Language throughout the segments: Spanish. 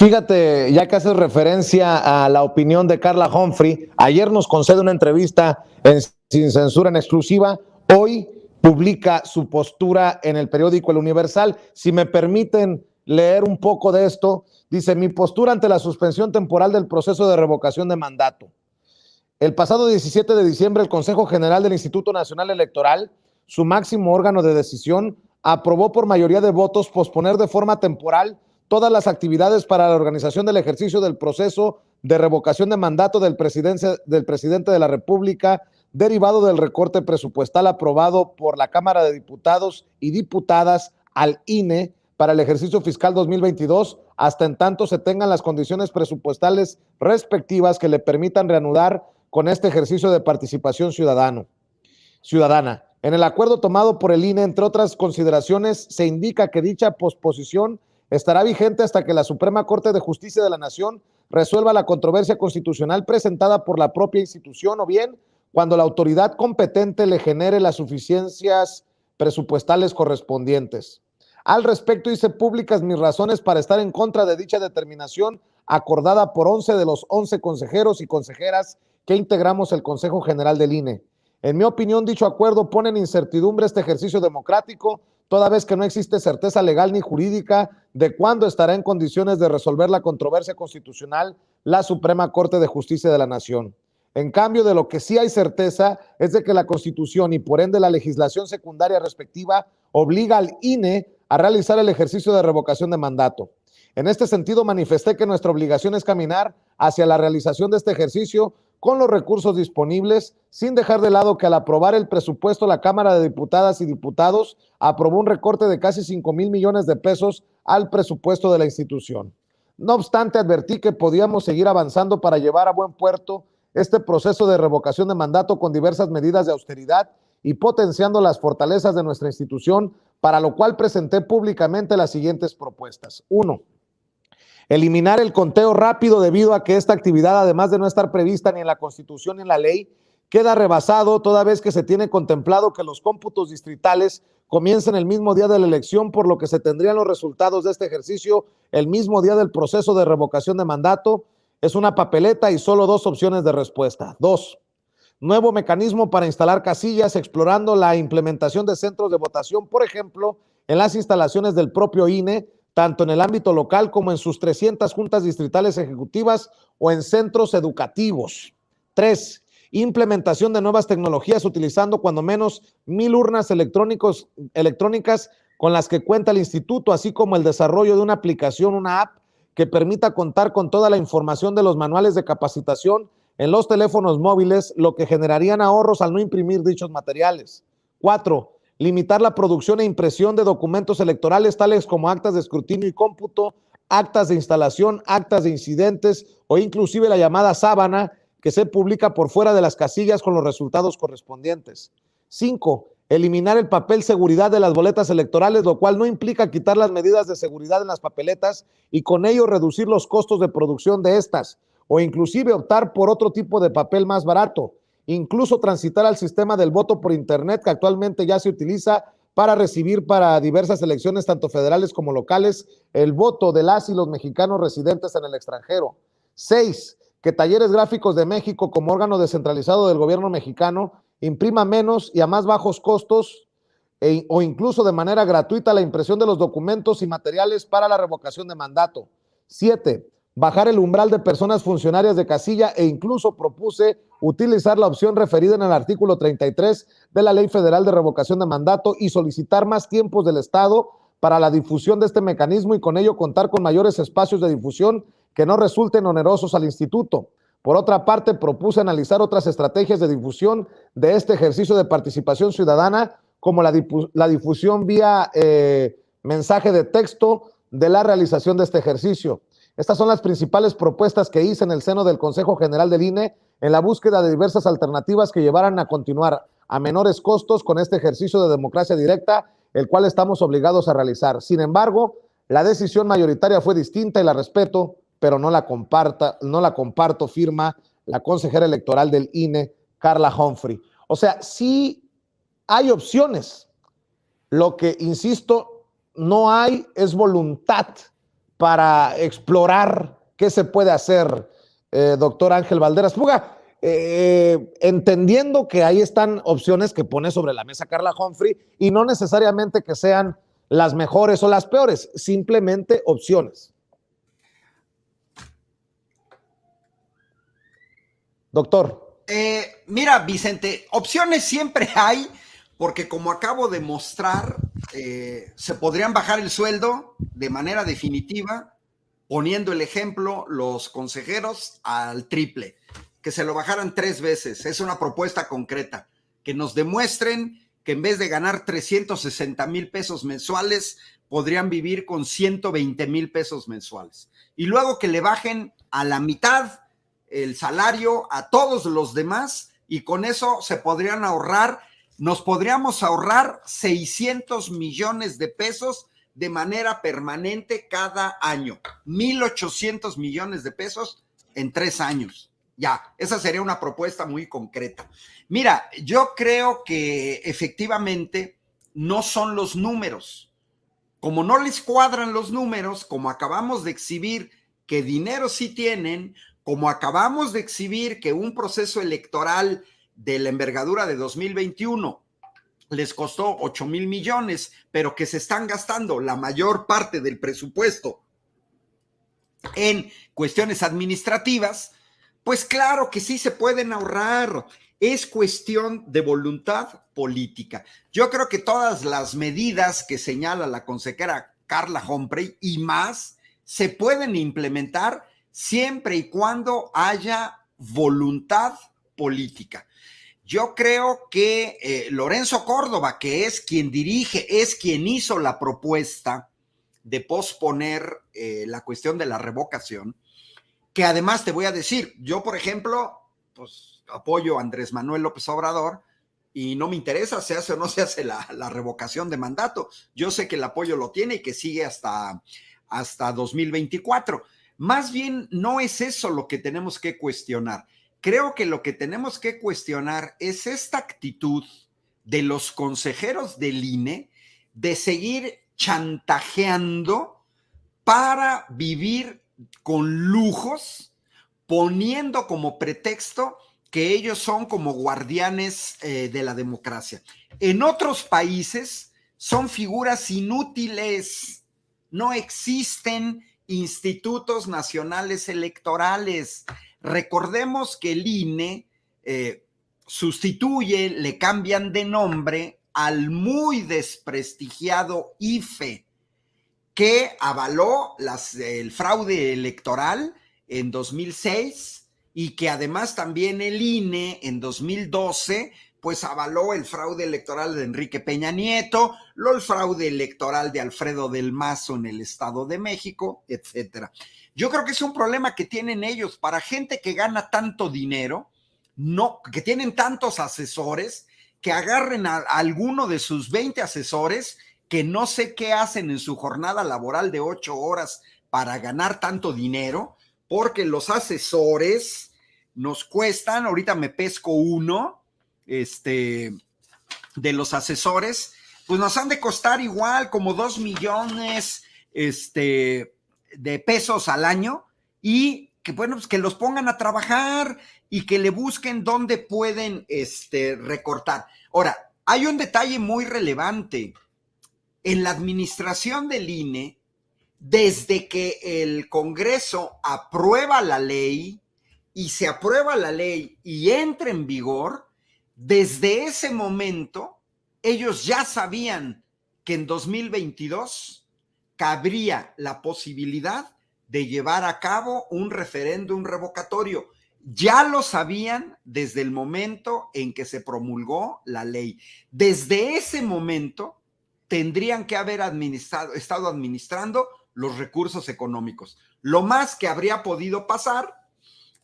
Fíjate, ya que haces referencia a la opinión de Carla Humphrey, ayer nos concede una entrevista en Sin Censura en exclusiva, hoy publica su postura en el periódico El Universal. Si me permiten leer un poco de esto, dice: mi postura ante la suspensión temporal del proceso de revocación de mandato. El pasado 17 de diciembre, el Consejo General del Instituto Nacional Electoral, su máximo órgano de decisión, aprobó por mayoría de votos posponer de forma temporal todas las actividades para la organización del ejercicio del proceso de revocación de mandato del presidente de la República, derivado del recorte presupuestal aprobado por la Cámara de Diputados y Diputadas al INE para el ejercicio fiscal 2022, hasta en tanto se tengan las condiciones presupuestales respectivas que le permitan reanudar con este ejercicio de participación ciudadana. En el acuerdo tomado por el INE, entre otras consideraciones, se indica que dicha posposición estará vigente hasta que la Suprema Corte de Justicia de la Nación resuelva la controversia constitucional presentada por la propia institución, o bien cuando la autoridad competente le genere las suficiencias presupuestales correspondientes. Al respecto, hice públicas mis razones para estar en contra de dicha determinación acordada por 11 de los 11 consejeros y consejeras que integramos el Consejo General del INE. En mi opinión, dicho acuerdo pone en incertidumbre este ejercicio democrático, toda vez que no existe certeza legal ni jurídica de cuándo estará en condiciones de resolver la controversia constitucional la Suprema Corte de Justicia de la Nación. En cambio, de lo que sí hay certeza es de que la Constitución y por ende la legislación secundaria respectiva obliga al INE a realizar el ejercicio de revocación de mandato. En este sentido, manifesté que nuestra obligación es caminar hacia la realización de este ejercicio con los recursos disponibles, sin dejar de lado que al aprobar el presupuesto, la Cámara de Diputadas y Diputados aprobó un recorte de casi 5,000 millones de pesos al presupuesto de la institución. No obstante, advertí que podíamos seguir avanzando para llevar a buen puerto este proceso de revocación de mandato con diversas medidas de austeridad y potenciando las fortalezas de nuestra institución, para lo cual presenté públicamente las siguientes propuestas. 1. Eliminar el conteo rápido, debido a que esta actividad, además de no estar prevista ni en la Constitución ni en la ley, queda rebasado toda vez que se tiene contemplado que los cómputos distritales comiencen el mismo día de la elección, por lo que se tendrían los resultados de este ejercicio el mismo día del proceso de revocación de mandato. Es una papeleta y solo 2 opciones de respuesta. 2. Nuevo mecanismo para instalar casillas, explorando la implementación de centros de votación, por ejemplo, en las instalaciones del propio INE, tanto en el ámbito local como en sus 300 juntas distritales ejecutivas o en centros educativos. 3. Implementación de nuevas tecnologías utilizando cuando menos 1,000 urnas electrónicas con las que cuenta el instituto, así como el desarrollo de una aplicación, una app, que permita contar con toda la información de los manuales de capacitación en los teléfonos móviles, lo que generarían ahorros al no imprimir dichos materiales. 4. Limitar la producción e impresión de documentos electorales tales como actas de escrutinio y cómputo, actas de instalación, actas de incidentes o inclusive la llamada sábana, que se publica por fuera de las casillas con los resultados correspondientes. 5. Eliminar el papel seguridad de las boletas electorales, lo cual no implica quitar las medidas de seguridad en las papeletas y con ello reducir los costos de producción de estas, o inclusive optar por otro tipo de papel más barato. Incluso transitar al sistema del voto por internet, que actualmente ya se utiliza para recibir para diversas elecciones, tanto federales como locales, el voto de las y los mexicanos residentes en el extranjero. 6. Que Talleres Gráficos de México, como órgano descentralizado del gobierno mexicano, imprima menos y a más bajos costos o incluso de manera gratuita la impresión de los documentos y materiales para la revocación de mandato. 7. Bajar el umbral de personas funcionarias de casilla e incluso propuse utilizar la opción referida en el artículo 33 de la Ley Federal de Revocación de Mandato y solicitar más tiempos del Estado para la difusión de este mecanismo y con ello contar con mayores espacios de difusión que no resulten onerosos al instituto. Por otra parte, propuse analizar otras estrategias de difusión de este ejercicio de participación ciudadana, como la difusión vía mensaje de texto de la realización de este ejercicio. Estas son las principales propuestas que hice en el seno del Consejo General del INE en la búsqueda de diversas alternativas que llevaran a continuar a menores costos con este ejercicio de democracia directa, el cual estamos obligados a realizar. Sin embargo, la decisión mayoritaria fue distinta y la respeto, pero no la comparto, firma la consejera electoral del INE, Carla Humphrey. O sea, sí hay opciones. Lo que, insisto, no hay es voluntad para explorar qué se puede hacer, doctor Ángel Valderas Puga, entendiendo que ahí están opciones que pone sobre la mesa Carla Humphrey y no necesariamente que sean las mejores o las peores, simplemente opciones. Doctor. Mira, Vicente, opciones siempre hay, porque como acabo de mostrar, se podrían bajar el sueldo de manera definitiva, poniendo el ejemplo, los consejeros al triple, que se lo bajaran 3 veces. Es una propuesta concreta, que nos demuestren que en vez de ganar 360,000 pesos mensuales, podrían vivir con 120,000 pesos mensuales. Y luego que le bajen a la mitad el salario a todos los demás, y con eso se podrían ahorrar, nos podríamos ahorrar 600 millones de pesos de manera permanente cada año, 1,800 millones de pesos en 3 años. Ya, esa sería una propuesta muy concreta. Mira, yo creo que efectivamente no son los números. Como no les cuadran los números, como acabamos de exhibir que dinero sí tienen, como acabamos de exhibir que un proceso electoral de la envergadura de 2021 les costó 8,000 millones, pero que se están gastando la mayor parte del presupuesto en cuestiones administrativas, pues claro que sí se pueden ahorrar. Es cuestión de voluntad política. Yo creo que todas las medidas que señala la consejera Carla Humphrey y más se pueden implementar siempre y cuando haya voluntad política. Yo creo que Lorenzo Córdoba, que es quien dirige, es quien hizo la propuesta de posponer la cuestión de la revocación, que además te voy a decir, yo por ejemplo, pues apoyo a Andrés Manuel López Obrador y no me interesa se hace o no se hace la revocación de mandato. Yo sé que el apoyo lo tiene y que sigue hasta 2024. Más bien no es eso lo que tenemos que cuestionar. Creo que lo que tenemos que cuestionar es esta actitud de los consejeros del INE de seguir chantajeando para vivir con lujos, poniendo como pretexto que ellos son como guardianes de la democracia. En otros países son figuras inútiles, no existen institutos nacionales electorales. Recordemos que el INE sustituye, le cambian de nombre al muy desprestigiado IFE, que avaló el fraude electoral en 2006 y que además también el INE en 2012 pues avaló el fraude electoral de Enrique Peña Nieto, el fraude electoral de Alfredo del Mazo en el Estado de México, etcétera. Yo creo que es un problema que tienen ellos para gente que gana tanto dinero, no, que tienen tantos asesores, que agarren a alguno de sus 20 asesores que no sé qué hacen en su jornada laboral de 8 horas para ganar tanto dinero, porque los asesores nos cuestan, ahorita me pesco uno, de los asesores, pues nos han de costar igual como 2 millones de pesos al año, y que bueno, pues que los pongan a trabajar y que le busquen dónde pueden recortar. Ahora, hay un detalle muy relevante. En la administración del INE, desde que el Congreso aprueba la ley y se aprueba la ley y entra en vigor, desde ese momento ellos ya sabían que en 2022 cabría la posibilidad de llevar a cabo un referéndum revocatorio. Ya lo sabían desde el momento en que se promulgó la ley. Desde ese momento tendrían que haber estado administrando los recursos económicos. Lo más que habría podido pasar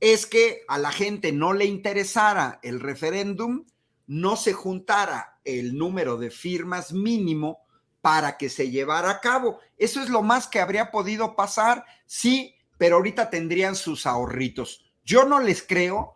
es que a la gente no le interesara el referéndum, no se juntara el número de firmas mínimo para que se llevara a cabo. Eso es lo más que habría podido pasar, sí, pero ahorita tendrían sus ahorritos. Yo no les creo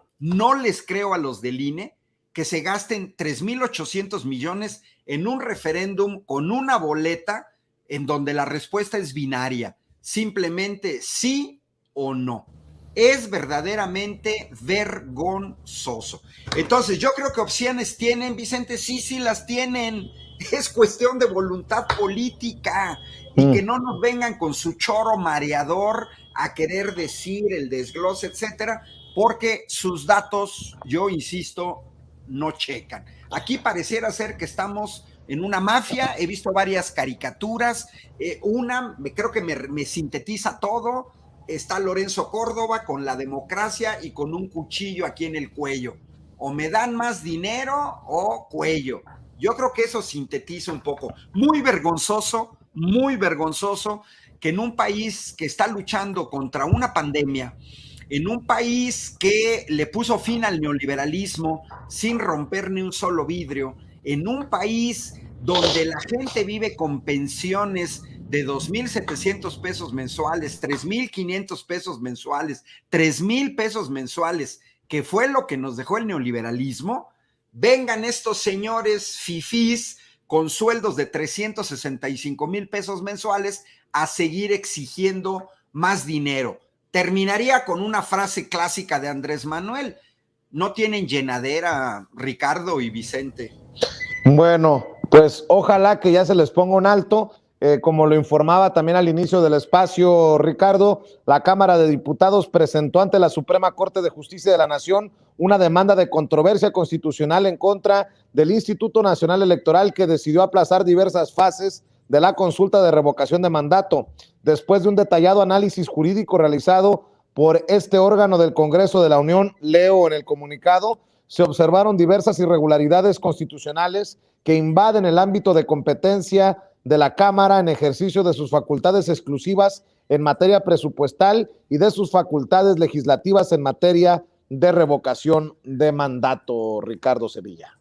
a los del INE que se gasten 3,800 millones en un referéndum con una boleta en donde la respuesta es binaria. simplemente sí o no. Es verdaderamente vergonzoso. Entonces, yo creo que opciones tienen, Vicente, sí las tienen. Es cuestión de voluntad política y que no nos vengan con su choro mareador a querer decir el desglose, etcétera, porque sus datos, yo insisto, no checan. Aquí pareciera ser que estamos en una mafia. He visto varias caricaturas. Creo que me sintetiza todo. Está Lorenzo Córdoba con la democracia y con un cuchillo aquí en el cuello. O me dan más dinero o cuello. Yo creo que eso sintetiza un poco. Muy vergonzoso que en un país que está luchando contra una pandemia, en un país que le puso fin al neoliberalismo sin romper ni un solo vidrio, en un país donde la gente vive con pensiones de 2,700 pesos mensuales, 3,500 pesos mensuales, 3,000 pesos mensuales, que fue lo que nos dejó el neoliberalismo, vengan estos señores fifís con sueldos de 365,000 pesos mensuales a seguir exigiendo más dinero. Terminaría con una frase clásica de Andrés Manuel: no tienen llenadera, Ricardo y Vicente. Bueno, pues ojalá que ya se les ponga un alto. Como lo informaba también al inicio del espacio, Ricardo, la Cámara de Diputados presentó ante la Suprema Corte de Justicia de la Nación una demanda de controversia constitucional en contra del Instituto Nacional Electoral, que decidió aplazar diversas fases de la consulta de revocación de mandato. Después de un detallado análisis jurídico realizado por este órgano del Congreso de la Unión, leo en el comunicado, se observaron diversas irregularidades constitucionales que invaden el ámbito de competencia de la Cámara en ejercicio de sus facultades exclusivas en materia presupuestal y de sus facultades legislativas en materia de revocación de mandato, Ricardo Sevilla.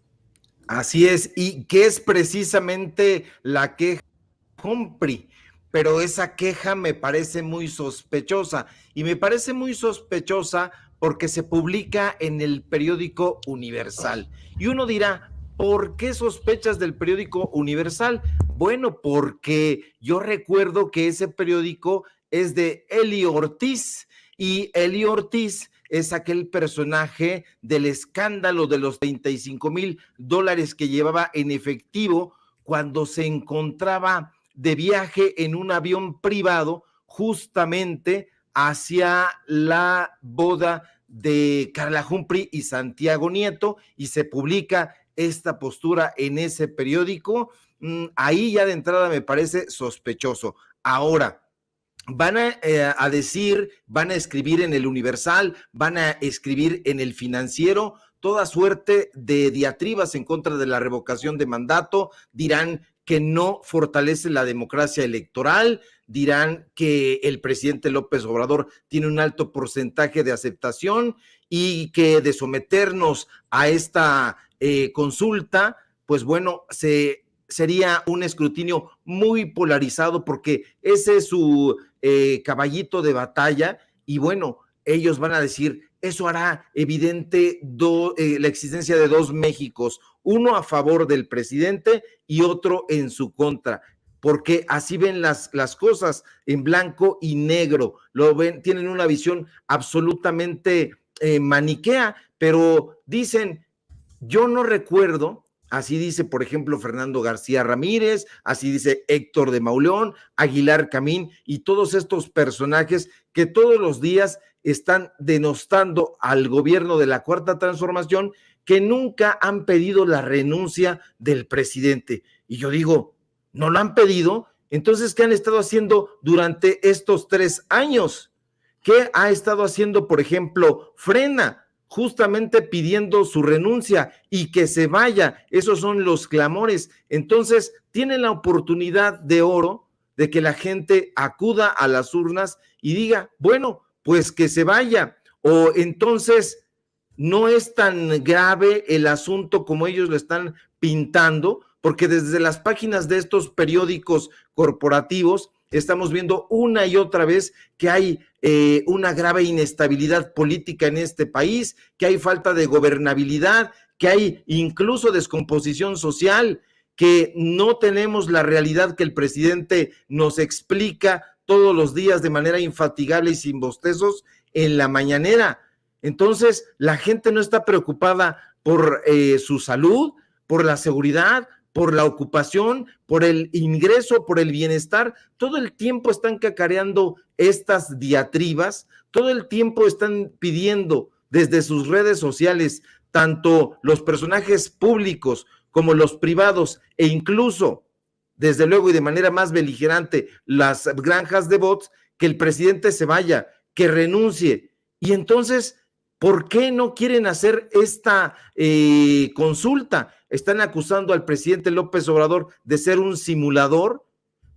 Así es, y que es precisamente la queja de Humphrey, pero esa queja me parece muy sospechosa, y me parece muy sospechosa porque se publica en el periódico Universal. Y uno dirá, ¿por qué sospechas del periódico Universal? Bueno, porque yo recuerdo que ese periódico es de Eli Ortiz, y Eli Ortiz es aquel personaje del escándalo de los $35,000 que llevaba en efectivo cuando se encontraba de viaje en un avión privado justamente hacia la boda de Carla Humphrey y Santiago Nieto, y se publica esta postura en ese periódico. Ahí ya de entrada me parece sospechoso. Ahora, van a decir, van a escribir en el Universal, van a escribir en el Financiero, toda suerte de diatribas en contra de la revocación de mandato, dirán que no fortalece la democracia electoral, dirán que el presidente López Obrador tiene un alto porcentaje de aceptación y que de someternos a esta consulta, pues bueno, sería un escrutinio muy polarizado porque ese es su caballito de batalla, y bueno, ellos van a decir, eso hará evidente la existencia de dos Méxicos, uno a favor del presidente y otro en su contra, porque así ven las cosas en blanco y negro, lo ven, tienen una visión absolutamente maniquea, pero dicen, yo no recuerdo. Así dice, por ejemplo, Fernando García Ramírez, así dice Héctor de Mauleón, Aguilar Camín y todos estos personajes que todos los días están denostando al gobierno de la Cuarta Transformación, que nunca han pedido la renuncia del presidente. Y yo digo, ¿no lo han pedido? Entonces, ¿qué han estado haciendo durante estos 3 años? ¿Qué ha estado haciendo, por ejemplo, Frena? Justamente pidiendo su renuncia y que se vaya. Esos son los clamores. Entonces, tienen la oportunidad de oro de que la gente acuda a las urnas y diga, bueno, pues que se vaya. O entonces, no es tan grave el asunto como ellos lo están pintando, porque desde las páginas de estos periódicos corporativos estamos viendo una y otra vez que hay una grave inestabilidad política en este país, que hay falta de gobernabilidad, que hay incluso descomposición social, que no tenemos la realidad que el presidente nos explica todos los días de manera infatigable y sin bostezos en la mañanera. Entonces, la gente no está preocupada por su salud, por la seguridad, por la ocupación, por el ingreso, por el bienestar. Todo el tiempo están cacareando estas diatribas, todo el tiempo están pidiendo desde sus redes sociales, tanto los personajes públicos como los privados, e incluso, desde luego y de manera más beligerante, las granjas de bots, que el presidente se vaya, que renuncie. Y entonces, ¿por qué no quieren hacer esta consulta? Están acusando al presidente López Obrador de ser un simulador,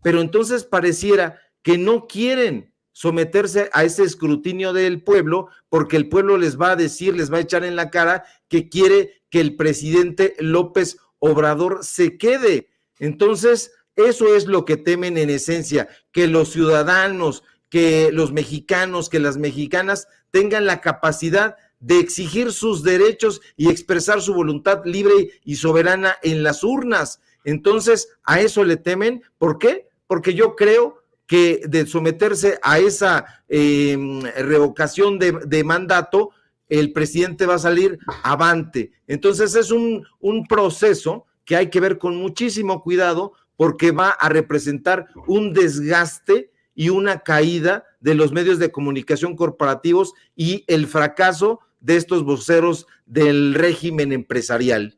pero entonces pareciera que no quieren someterse a ese escrutinio del pueblo, porque el pueblo les va a decir, les va a echar en la cara que quiere que el presidente López Obrador se quede. Entonces, eso es lo que temen en esencia, que los ciudadanos, que los mexicanos, que las mexicanas tengan la capacidad de exigir sus derechos y expresar su voluntad libre y soberana en las urnas. Entonces, a eso le temen. ¿Por qué? Porque yo creo que de someterse a esa revocación de mandato, el presidente va a salir avante. Entonces, es un proceso que hay que ver con muchísimo cuidado, porque va a representar un desgaste y una caída de los medios de comunicación corporativos y el fracaso de estos voceros del régimen empresarial.